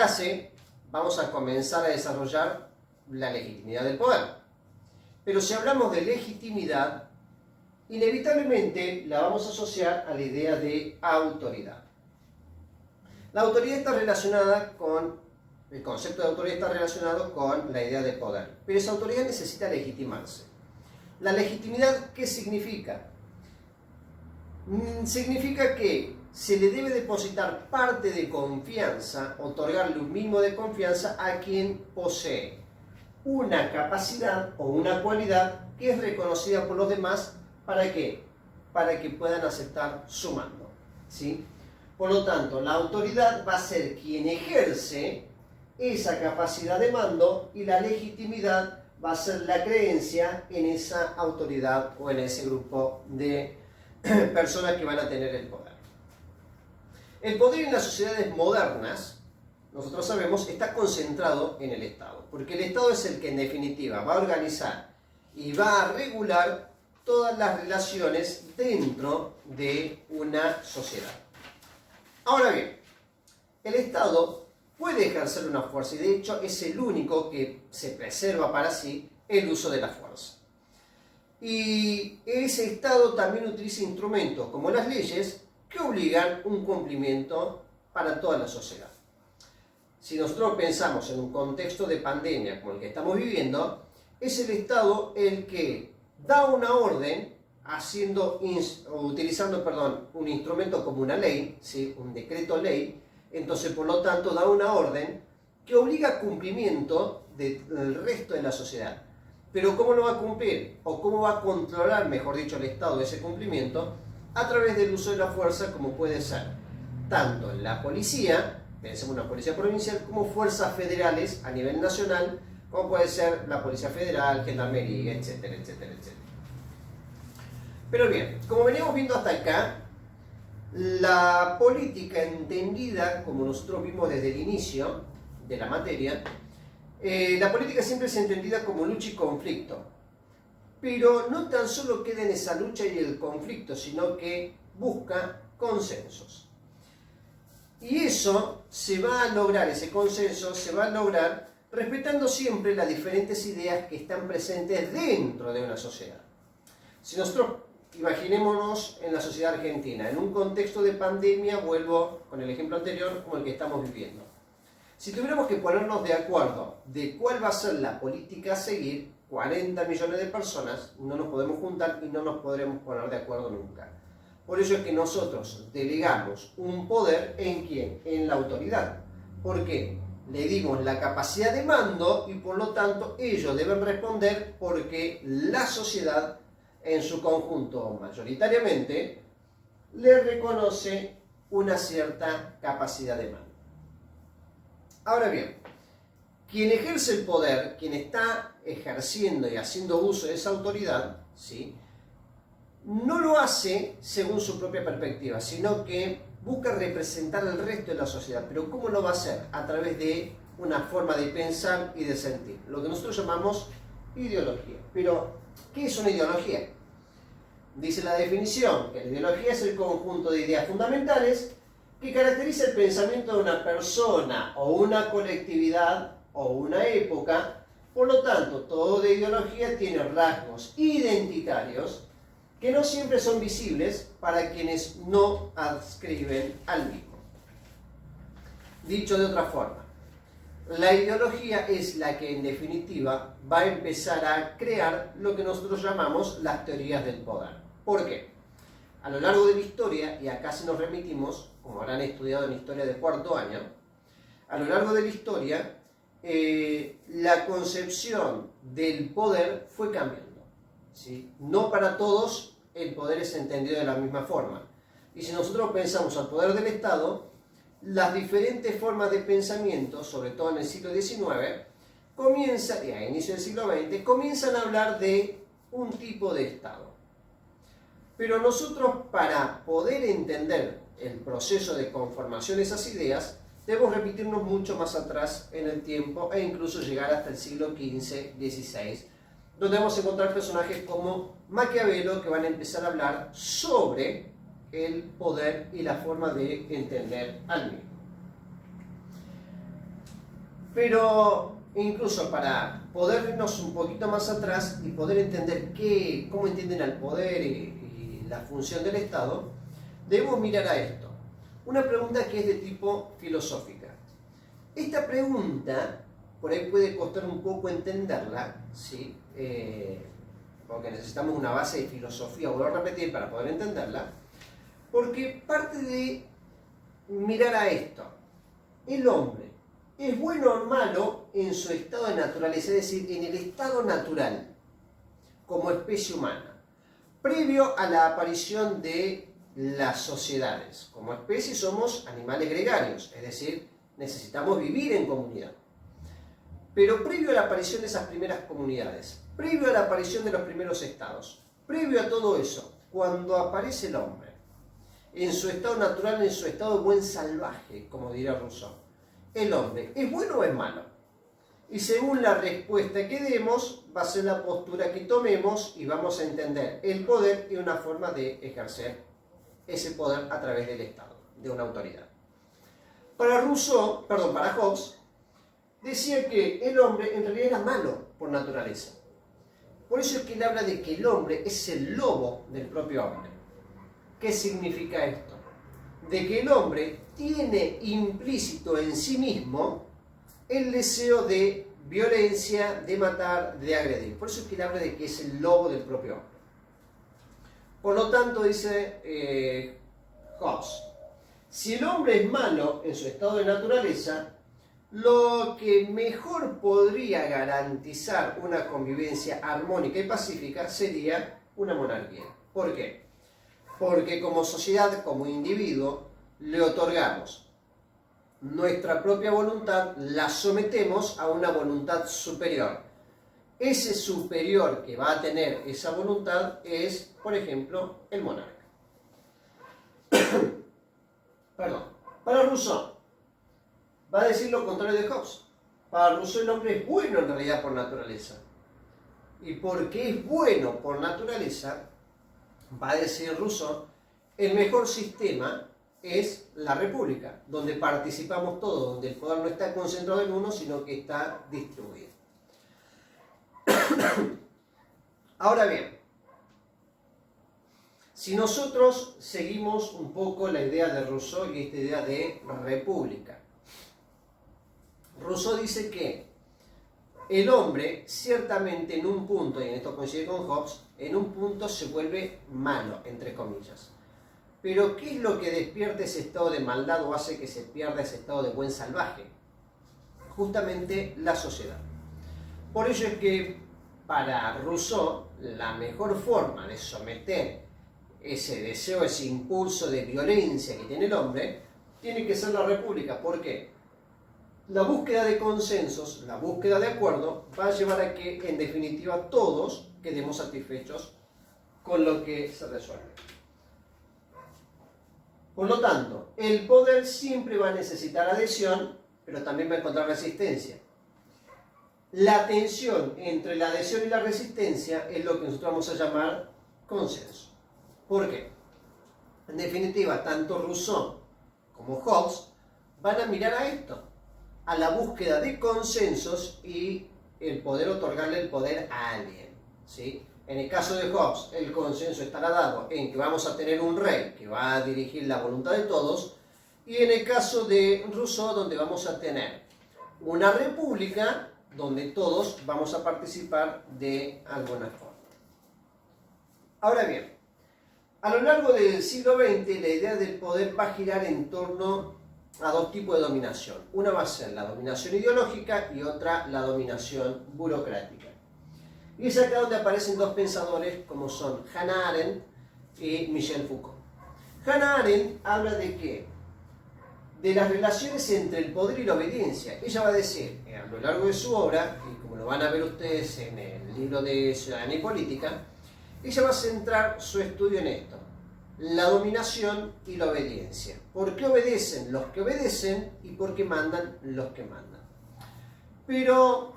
clase vamos a comenzar a desarrollar la legitimidad del poder. Pero si hablamos de legitimidad, inevitablemente la vamos a asociar a la idea de autoridad. La autoridad está relacionada con, el concepto de autoridad está relacionado con la idea de poder, pero esa autoridad necesita legitimarse. ¿La legitimidad qué significa? Significa que se le debe depositar parte de confianza, otorgarle un mínimo de confianza a quien posee una capacidad o una cualidad que es reconocida por los demás. ¿Para qué? Para que puedan aceptar su mando, ¿sí? Por lo tanto, la autoridad va a ser quien ejerce esa capacidad de mando y la legitimidad va a ser la creencia en esa autoridad o en ese grupo de personas que van a tener el poder. El poder en las sociedades modernas, nosotros sabemos, está concentrado en el Estado, porque el Estado es el que en definitiva va a organizar y va a regular todas las relaciones dentro de una sociedad. Ahora bien, el Estado puede ejercer una fuerza y de hecho es el único que se preserva para sí el uso de la fuerza. Y ese Estado también utiliza instrumentos como las leyes que obligan un cumplimiento para toda la sociedad. Si nosotros pensamos en un contexto de pandemia como el que estamos viviendo, es el Estado el que da una orden utilizando un instrumento como una ley, ¿sí? Un decreto ley, entonces por lo tanto da una orden que obliga a cumplimiento del resto de la sociedad. Pero ¿cómo lo va a cumplir? ¿O cómo va a controlar, mejor dicho, el Estado ese cumplimiento? A través del uso de la fuerza, como puede ser tanto la policía, pensemos en una policía provincial, como fuerzas federales a nivel nacional, como puede ser la Policía Federal, Gendarmería, etcétera, etcétera, etcétera. Pero bien, como veníamos viendo hasta acá, la política entendida, como nosotros vimos desde el inicio de la materia, la política siempre es entendida como lucha y conflicto. Pero no tan solo queda en esa lucha y el conflicto, sino que busca consensos. Y eso se va a lograr, ese consenso se va a lograr respetando siempre las diferentes ideas que están presentes dentro de una sociedad. Si nosotros imaginémonos en la sociedad argentina, en un contexto de pandemia, vuelvo con el ejemplo anterior, como el que estamos viviendo. Si tuviéramos que ponernos de acuerdo de cuál va a ser la política a seguir, 40 millones de personas, no nos podemos juntar y no nos podremos poner de acuerdo nunca. Por eso es que nosotros delegamos un poder ¿en quién? En la autoridad. ¿Por qué? Le dimos la capacidad de mando y por lo tanto ellos deben responder porque la sociedad en su conjunto mayoritariamente le reconoce una cierta capacidad de mando. Ahora bien, quien ejerce el poder, quien está ejerciendo y haciendo uso de esa autoridad, ¿sí?, no lo hace según su propia perspectiva, sino que busca representar al resto de la sociedad. Pero ¿cómo lo va a hacer? A través de una forma de pensar y de sentir, lo que nosotros llamamos ideología. Pero, ¿qué es una ideología? Dice la definición que la ideología es el conjunto de ideas fundamentales que caracteriza el pensamiento de una persona o una colectividad o una época. Por lo tanto, toda ideología tiene rasgos identitarios que no siempre son visibles para quienes no adscriben al mismo. Dicho de otra forma, la ideología es la que en definitiva va a empezar a crear lo que nosotros llamamos las teorías del poder. ¿Por qué? A lo largo de la historia, y acá si nos remitimos, como habrán estudiado en historia de cuarto año, a lo largo de la historia, la concepción del poder fue cambiando, ¿sí? No para todos el poder es entendido de la misma forma. Y si nosotros pensamos al poder del Estado, las diferentes formas de pensamiento, sobre todo en el siglo XIX, y a inicio del siglo XX, comienzan a hablar de un tipo de Estado. Pero nosotros, para poder entender el proceso de conformación de esas ideas, debemos remitirnos mucho más atrás en el tiempo e incluso llegar hasta el siglo XV, XVI, donde vamos a encontrar personajes como Maquiavelo que van a empezar a hablar sobre el poder y la forma de entender al mismo. Pero incluso para poder irnos un poquito más atrás y poder entender cómo entienden al poder y la función del Estado, debemos mirar a esto. Una pregunta que es de tipo filosófica. Esta pregunta, por ahí puede costar un poco entenderla, ¿sí? Porque necesitamos una base de filosofía, vuelvo a repetir, para poder entenderla, porque parte de mirar a esto. El hombre es bueno o malo en su estado de naturaleza, es decir, en el estado natural, como especie humana, previo a la aparición de las sociedades. Como especie somos animales gregarios, es decir, necesitamos vivir en comunidad. Pero previo a la aparición de esas primeras comunidades, previo a la aparición de los primeros estados, previo a todo eso, cuando aparece el hombre, en su estado natural, en su estado de buen salvaje, como dirá Rousseau, ¿el hombre es bueno o es malo? Y según la respuesta que demos, va a ser la postura que tomemos y vamos a entender el poder y una forma de ejercer ese poder a través del Estado, de una autoridad. Para Hobbes, decía que el hombre en realidad era malo por naturaleza. Por eso es que él habla de que el hombre es el lobo del propio hombre. ¿Qué significa esto? De que el hombre tiene implícito en sí mismo el deseo de violencia, de matar, de agredir. Por eso es que él habla de que es el lobo del propio hombre. Por lo tanto, dice Hobbes, si el hombre es malo en su estado de naturaleza, lo que mejor podría garantizar una convivencia armónica y pacífica sería una monarquía. ¿Por qué? Porque como sociedad, como individuo, le otorgamos nuestra propia voluntad, la sometemos a una voluntad superior. Ese superior que va a tener esa voluntad es, por ejemplo, el monarca. Perdón. Para Rousseau, va a decir lo contrario de Hobbes. Para Rousseau el hombre es bueno en realidad por naturaleza. Y porque es bueno por naturaleza, va a decir Rousseau, el mejor sistema es la república, donde participamos todos, donde el poder no está concentrado en uno, sino que está distribuido. Ahora bien, si nosotros seguimos un poco la idea de Rousseau y esta idea de república, Rousseau dice que el hombre ciertamente en un punto, y en esto coincide con Hobbes, en un punto se vuelve malo, entre comillas. Pero ¿qué es lo que despierta ese estado de maldad o hace que se pierda ese estado de buen salvaje? Justamente la sociedad. Por ello es que para Rousseau la mejor forma de someter ese deseo, ese impulso de violencia que tiene el hombre, tiene que ser la república. ¿Por qué? La búsqueda de consensos, la búsqueda de acuerdo, va a llevar a que en definitiva todos quedemos satisfechos con lo que se resuelve. Por lo tanto, el poder siempre va a necesitar adhesión, pero también va a encontrar resistencia. La tensión entre la adhesión y la resistencia es lo que nosotros vamos a llamar consenso. ¿Por qué? En definitiva, tanto Rousseau como Hobbes van a mirar a esto, a la búsqueda de consensos y el poder otorgarle el poder a alguien, ¿sí? En el caso de Hobbes, el consenso estará dado en que vamos a tener un rey que va a dirigir la voluntad de todos, y en el caso de Rousseau, donde vamos a tener una república donde todos vamos a participar de alguna forma. Ahora bien, a lo largo del siglo XX, la idea del poder va a girar en torno a dos tipos de dominación. Una va a ser la dominación ideológica y otra la dominación burocrática. Y es acá donde aparecen dos pensadores como son Hannah Arendt y Michel Foucault. Hannah Arendt habla de qué? De las relaciones entre el poder y la obediencia. Ella va a decir, a lo largo de su obra, y como lo van a ver ustedes en el libro de Ciudadanía y Política, ella va a centrar su estudio en esto: la dominación y la obediencia. ¿Por qué obedecen los que obedecen y por qué mandan los que mandan? Pero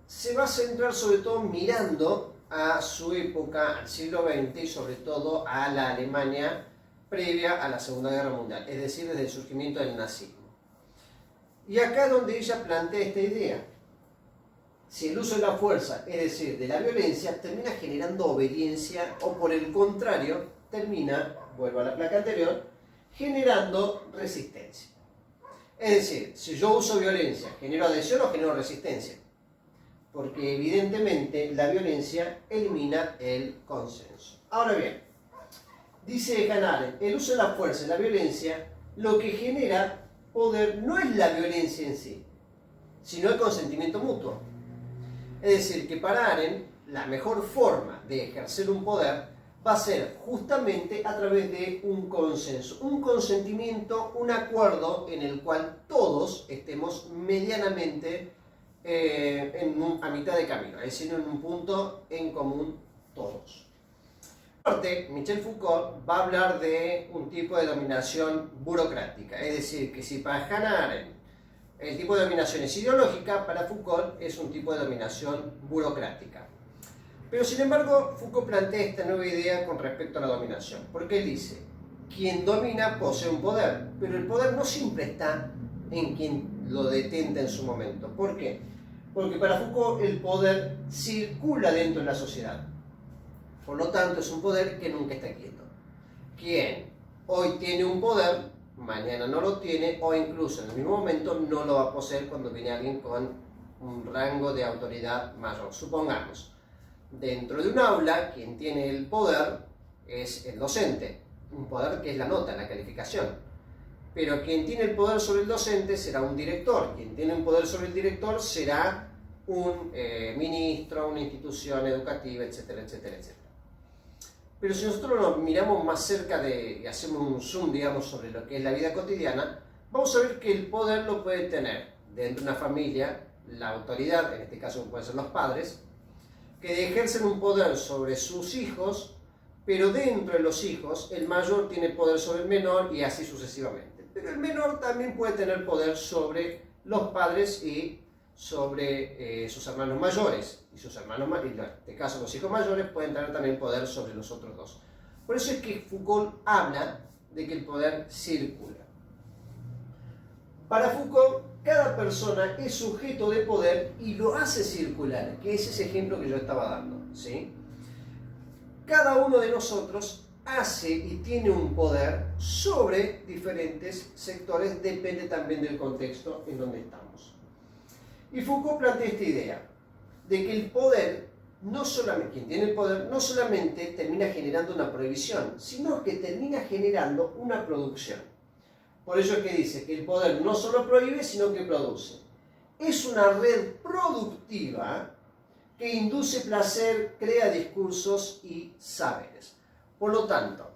se va a centrar sobre todo mirando a su época, al siglo XX, y sobre todo a la Alemania previa a la Segunda Guerra Mundial, es decir, desde el surgimiento del nazismo. Y acá es donde ella plantea esta idea. Si el uso de la fuerza, es decir, de la violencia, termina generando obediencia o por el contrario, termina, vuelvo a la placa anterior, generando resistencia. Es decir, si yo uso violencia, ¿genero adhesión o genero resistencia? Porque evidentemente la violencia elimina el consenso. Ahora bien, dice Hannah Arendt, el uso de la fuerza y la violencia lo que genera poder no es la violencia en sí, sino el consentimiento mutuo. Es decir, que para Arendt la mejor forma de ejercer un poder va a ser justamente a través de un consenso, un consentimiento, un acuerdo en el cual todos estemos medianamente a mitad de camino, es decir, en un punto en común todos. Por parte, Michel Foucault va a hablar de un tipo de dominación burocrática, es decir, que si para Hannah Arendt el tipo de dominación es ideológica, para Foucault es un tipo de dominación burocrática. Pero sin embargo, Foucault plantea esta nueva idea con respecto a la dominación, porque él dice, quien domina posee un poder, pero el poder no siempre está en quien lo detenta en su momento. ¿Por qué? Porque para Foucault el poder circula dentro de la sociedad. Por lo tanto, es un poder que nunca está quieto. Quien hoy tiene un poder, mañana no lo tiene, o incluso en el mismo momento no lo va a poseer cuando viene alguien con un rango de autoridad mayor. Supongamos, dentro de un aula, quien tiene el poder es el docente, un poder que es la nota, la calificación. Pero quien tiene el poder sobre el docente será un director, quien tiene un poder sobre el director será un ministro, una institución educativa, etcétera, etcétera, etcétera. Pero si nosotros nos miramos más cerca y hacemos un zoom, digamos, sobre lo que es la vida cotidiana, vamos a ver que el poder lo puede tener dentro de una familia, la autoridad, en este caso pueden ser los padres, que ejercen un poder sobre sus hijos, pero dentro de los hijos el mayor tiene poder sobre el menor y así sucesivamente. Pero el menor también puede tener poder sobre los padres y sobre sus hermanos mayores. Y sus hermanos mayores, en este caso los hijos mayores, pueden tener también poder sobre los otros dos. Por eso es que Foucault habla de que el poder circula. Para Foucault, cada persona es sujeto de poder y lo hace circular, que es ese ejemplo que yo estaba dando, ¿sí? Cada uno de nosotros hace y tiene un poder sobre diferentes sectores, depende también del contexto en donde estamos. Y Foucault plantea esta idea de que el poder, no solamente, quien tiene el poder, no solamente termina generando una prohibición, sino que termina generando una producción. Por eso es que dice que el poder no solo prohíbe, sino que produce. Es una red productiva que induce placer, crea discursos y saberes. Por lo tanto,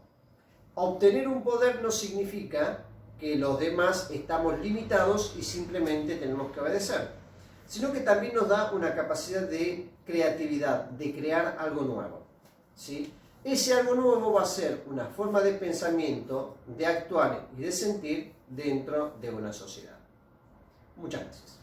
obtener un poder no significa que los demás estamos limitados y simplemente tenemos que obedecer, sino que también nos da una capacidad de creatividad, de crear algo nuevo, ¿sí? Ese algo nuevo va a ser una forma de pensamiento, de actuar y de sentir dentro de una sociedad. Muchas gracias.